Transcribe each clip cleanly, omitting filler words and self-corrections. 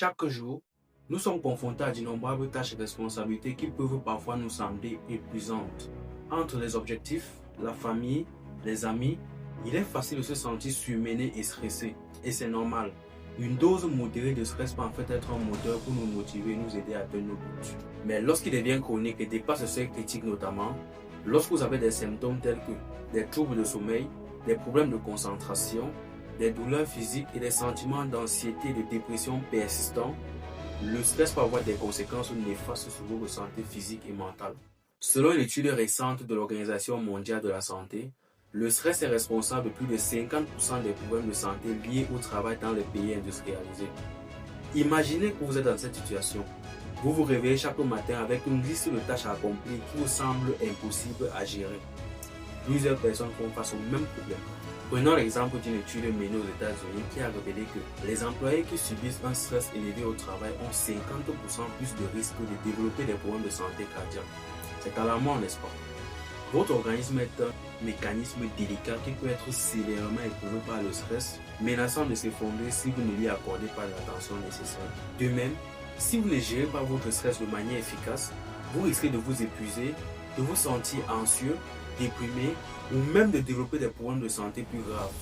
Chaque jour, nous sommes confrontés à d'innombrables tâches et responsabilités qui peuvent parfois nous sembler épuisantes. Entre les objectifs, la famille, les amis, il est facile de se sentir surmené et stressé. Et c'est normal. Une dose modérée de stress peut en fait être un moteur pour nous motiver et nous aider à atteindre nos buts. Mais lorsqu'il devient chronique et dépasse le seuil critique notamment, lorsque vous avez des symptômes tels que des troubles de sommeil, des problèmes de concentration, des douleurs physiques et des sentiments d'anxiété et de dépression persistants, le stress peut avoir des conséquences néfastes sur votre santé physique et mentale. Selon une étude récente de l'Organisation mondiale de la santé, le stress est responsable de plus de 50% des problèmes de santé liés au travail dans les pays industrialisés. Imaginez que vous êtes dans cette situation. Vous vous réveillez chaque matin avec une liste de tâches à accomplir qui vous semble impossible à gérer. Plusieurs personnes font face au même problème. Prenons l'exemple d'une étude menée aux États-Unis qui a révélé que les employés qui subissent un stress élevé au travail ont 50% plus de risques de développer des problèmes de santé cardiaque. C'est alarmant, n'est-ce pas? Votre organisme est un mécanisme délicat qui peut être sévèrement éprouvé par le stress, menaçant de s'effondrer si vous ne lui accordez pas l'attention nécessaire. De même, si vous ne gérez pas votre stress de manière efficace, vous risquez de vous épuiser, de vous sentir anxieux, déprimé ou même de développer des problèmes de santé plus graves.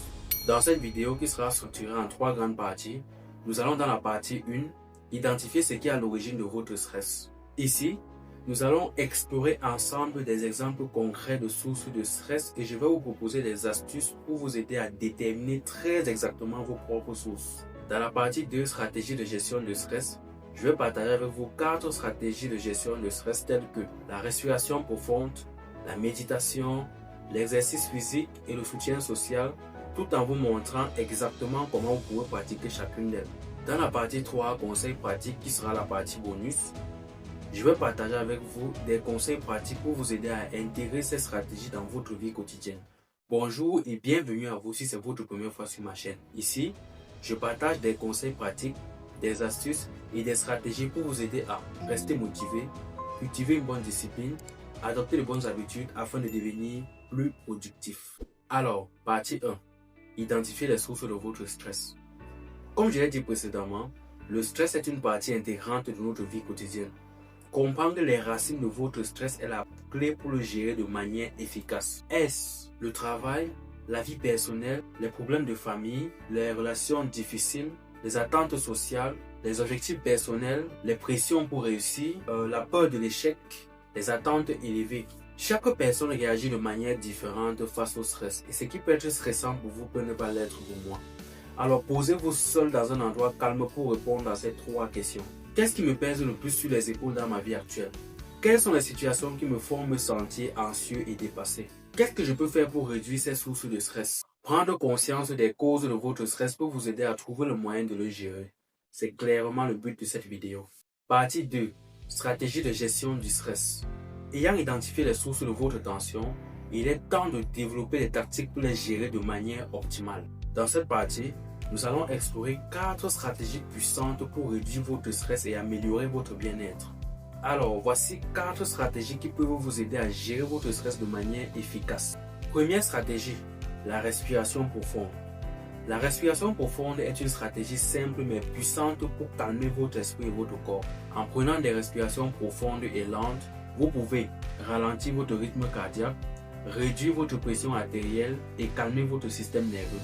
Dans cette vidéo qui sera structurée en 3 grandes parties, nous allons dans la partie 1 identifier ce qui est à l'origine de votre stress. Ici, nous allons explorer ensemble des exemples concrets de sources de stress et je vais vous proposer des astuces pour vous aider à déterminer très exactement vos propres sources. Dans la partie 2, stratégie de gestion de stress, je vais partager avec vous 4 stratégies de gestion de stress telles que la respiration profonde, la méditation, l'exercice physique et le soutien social, tout en vous montrant exactement comment vous pouvez pratiquer chacune d'elles. Dans la partie 3, conseils pratiques qui sera la partie bonus, je vais partager avec vous des conseils pratiques pour vous aider à intégrer ces stratégies dans votre vie quotidienne. Bonjour et bienvenue à vous si c'est votre première fois sur ma chaîne. Ici, je partage des conseils pratiques, des astuces et des stratégies pour vous aider à rester motivé, cultiver une bonne discipline, adopter de bonnes habitudes afin de devenir plus productif. Alors, partie 1. Identifier les sources de votre stress. Comme je l'ai dit précédemment, le stress est une partie intégrante de notre vie quotidienne. Comprendre les racines de votre stress est la clé pour le gérer de manière efficace. Est-ce le travail, la vie personnelle, les problèmes de famille, les relations difficiles, les attentes sociales, les objectifs personnels, les pressions pour réussir, la peur de l'échec, les attentes élevées? Chaque personne réagit de manière différente face au stress et ce qui peut être stressant pour vous peut ne pas l'être pour moi. Alors posez-vous seul dans un endroit calme pour répondre à ces 3 questions. Qu'est-ce qui me pèse le plus sur les épaules dans ma vie actuelle? Quelles sont les situations qui me font me sentir anxieux et dépassé? Qu'est-ce que je peux faire pour réduire ces sources de stress? Prendre conscience des causes de votre stress peut vous aider à trouver le moyen de le gérer. C'est clairement le but de cette vidéo. Partie 2. Stratégie de gestion du stress. Ayant identifié les sources de votre tension, il est temps de développer des tactiques pour les gérer de manière optimale. Dans cette partie, nous allons explorer 4 stratégies puissantes pour réduire votre stress et améliorer votre bien-être. Alors, voici 4 stratégies qui peuvent vous aider à gérer votre stress de manière efficace. Première stratégie, la respiration profonde. La respiration profonde est une stratégie simple mais puissante pour calmer votre esprit et votre corps. En prenant des respirations profondes et lentes, vous pouvez ralentir votre rythme cardiaque, réduire votre pression artérielle et calmer votre système nerveux.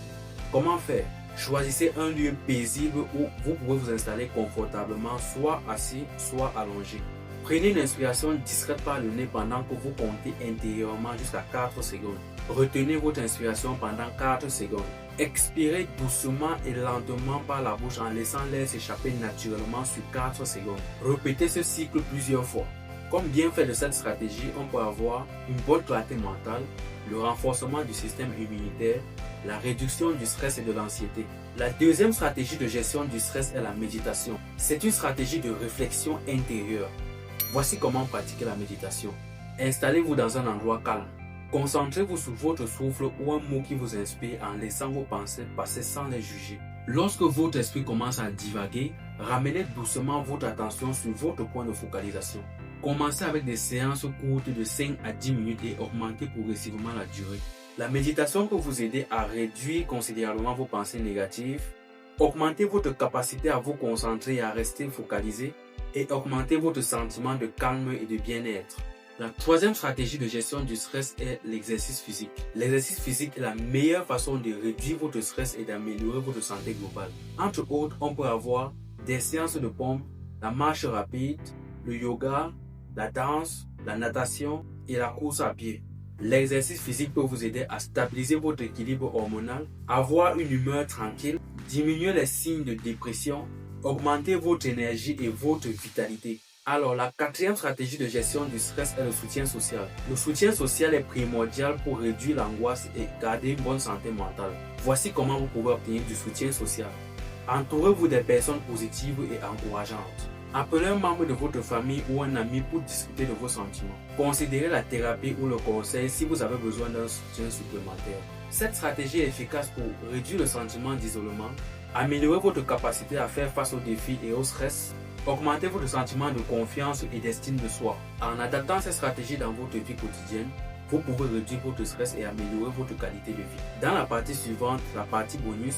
Comment faire? Choisissez un lieu paisible où vous pouvez vous installer confortablement, soit assis, soit allongé. Prenez une inspiration discrète par le nez pendant que vous comptez intérieurement jusqu'à 4 secondes. Retenez votre inspiration pendant 4 secondes. Expirez doucement et lentement par la bouche en laissant l'air s'échapper naturellement sur 4 secondes. Répétez ce cycle plusieurs fois. Comme bienfait de cette stratégie, on peut avoir une bonne clarté mentale, le renforcement du système immunitaire, la réduction du stress et de l'anxiété. La deuxième stratégie de gestion du stress est la méditation. C'est une stratégie de réflexion intérieure. Voici comment pratiquer la méditation. Installez-vous dans un endroit calme. Concentrez-vous sur votre souffle ou un mot qui vous inspire en laissant vos pensées passer sans les juger. Lorsque votre esprit commence à divaguer, ramenez doucement votre attention sur votre point de focalisation. Commencez avec des séances courtes de 5 à 10 minutes et augmentez progressivement la durée. La méditation peut vous aider à réduire considérablement vos pensées négatives, augmenter votre capacité à vous concentrer et à rester focalisé et augmenter votre sentiment de calme et de bien-être. La troisième stratégie de gestion du stress est l'exercice physique. L'exercice physique est la meilleure façon de réduire votre stress et d'améliorer votre santé globale. Entre autres, on peut avoir des séances de pompe, la marche rapide, le yoga, la danse, la natation et la course à pied. L'exercice physique peut vous aider à stabiliser votre équilibre hormonal, avoir une humeur tranquille, diminuer les signes de dépression, augmenter votre énergie et votre vitalité. Alors, la quatrième stratégie de gestion du stress est le soutien social. Le soutien social est primordial pour réduire l'angoisse et garder une bonne santé mentale. Voici comment vous pouvez obtenir du soutien social. Entourez-vous des personnes positives et encourageantes. Appelez un membre de votre famille ou un ami pour discuter de vos sentiments. Considérez la thérapie ou le conseil si vous avez besoin d'un soutien supplémentaire. Cette stratégie est efficace pour réduire le sentiment d'isolement, améliorer votre capacité à faire face aux défis et au stress, augmenter votre sentiment de confiance et d'estime de soi. En adaptant ces stratégies dans votre vie quotidienne, vous pouvez réduire votre stress et améliorer votre qualité de vie. Dans la partie suivante, la partie bonus,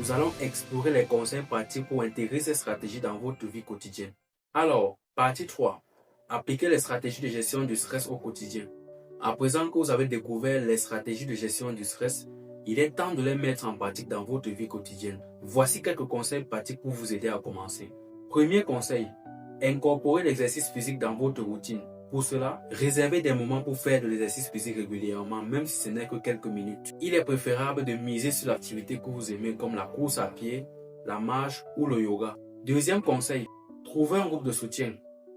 nous allons explorer les conseils pratiques pour intégrer ces stratégies dans votre vie quotidienne. Alors, partie 3. Appliquez les stratégies de gestion du stress au quotidien. À présent que vous avez découvert les stratégies de gestion du stress, il est temps de les mettre en pratique dans votre vie quotidienne. Voici quelques conseils pratiques pour vous aider à commencer. Premier conseil, incorporez l'exercice physique dans votre routine. Pour cela, réservez des moments pour faire de l'exercice physique régulièrement, même si ce n'est que quelques minutes. Il est préférable de miser sur l'activité que vous aimez comme la course à pied, la marche ou le yoga. Deuxième conseil, trouvez un groupe de soutien.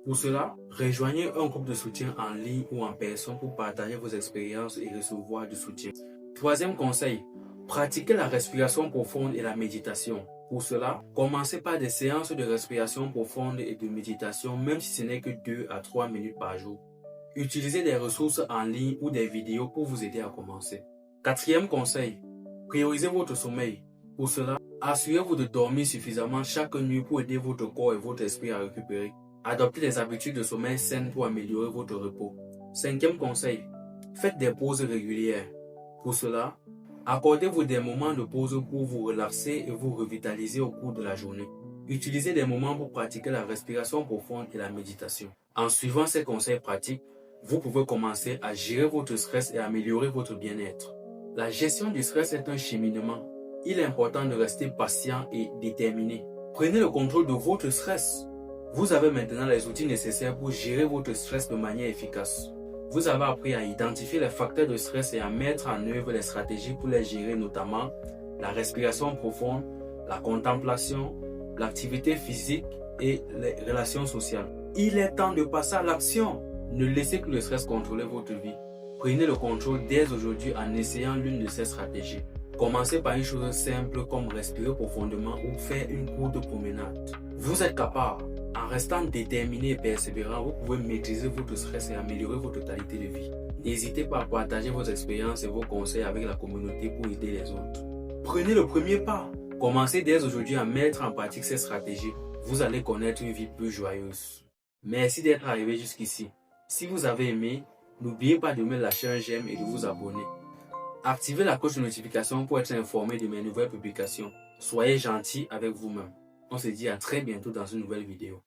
Pour cela, rejoignez un groupe de soutien en ligne ou en personne pour partager vos expériences et recevoir du soutien. Troisième conseil, pratiquez la respiration profonde et la méditation. Pour cela, commencez par des séances de respiration profonde et de méditation, même si ce n'est que 2 à 3 minutes par jour. Utilisez des ressources en ligne ou des vidéos pour vous aider à commencer. Quatrième conseil, priorisez votre sommeil. Pour cela, assurez-vous de dormir suffisamment chaque nuit pour aider votre corps et votre esprit à récupérer. Adoptez des habitudes de sommeil saines pour améliorer votre repos. Cinquième conseil, faites des pauses régulières. Pour cela, accordez-vous des moments de pause pour vous relaxer et vous revitaliser au cours de la journée. Utilisez des moments pour pratiquer la respiration profonde et la méditation. En suivant ces conseils pratiques, vous pouvez commencer à gérer votre stress et améliorer votre bien-être. La gestion du stress est un cheminement. Il est important de rester patient et déterminé. Prenez le contrôle de votre stress. Vous avez maintenant les outils nécessaires pour gérer votre stress de manière efficace. Vous avez appris à identifier les facteurs de stress et à mettre en œuvre les stratégies pour les gérer, notamment la respiration profonde, la contemplation, l'activité physique et les relations sociales. Il est temps de passer à l'action. Ne laissez que le stress contrôler votre vie. Prenez le contrôle dès aujourd'hui en essayant l'une de ces stratégies. Commencez par une chose simple comme respirer profondément ou faire une courte promenade. Vous êtes capable. En restant déterminé et persévérant, vous pouvez maîtriser votre stress et améliorer votre qualité de vie. N'hésitez pas à partager vos expériences et vos conseils avec la communauté pour aider les autres. Prenez le premier pas. Commencez dès aujourd'hui à mettre en pratique ces stratégies. Vous allez connaître une vie plus joyeuse. Merci d'être arrivé jusqu'ici. Si vous avez aimé, n'oubliez pas de me lâcher un j'aime et de vous abonner. Activez la cloche de notification pour être informé de mes nouvelles publications. Soyez gentil avec vous-même. On se dit à très bientôt dans une nouvelle vidéo.